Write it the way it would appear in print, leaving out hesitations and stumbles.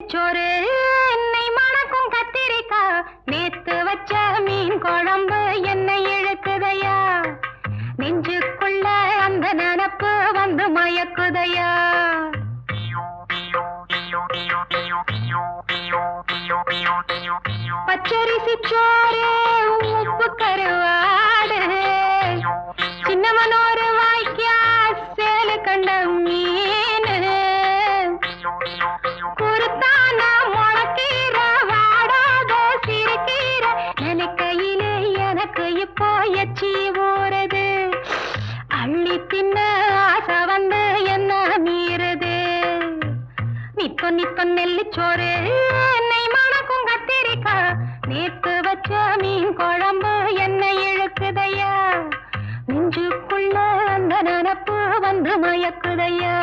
நெல்லிச்சோறு என்னை மணக்கும் கத்திரிக்கா நேத்து வச்ச மீன் குழம்பு என்னை இழுக்குதையா நெஞ்சுக்குள்ள அந்த நினப்பு வந்து மயக்குதையா பச்சரிசி சோறு உப்பு கருவாடு சின்னமனோரு வாய்க்கா சேலு கண்ட மீன் குருத்தான முளக்கீர வாடாத சிறுகீர நினைக்கையிலே எனக்கு இப்போ எச்சி ஊறுது அள்ளி தின்ன ஆசை வந்து என்ன மீறுது நிப்ப நிப்ப நெல்லிச்சோறு என்னை மணக்கும் கத்திரிக்கா நேத்து வச்ச மீன் குழம்பு என்னை இழுக்குதையா நெஞ்சுக்குள்ள அந்த நினப்பு வந்து மயக்குதையா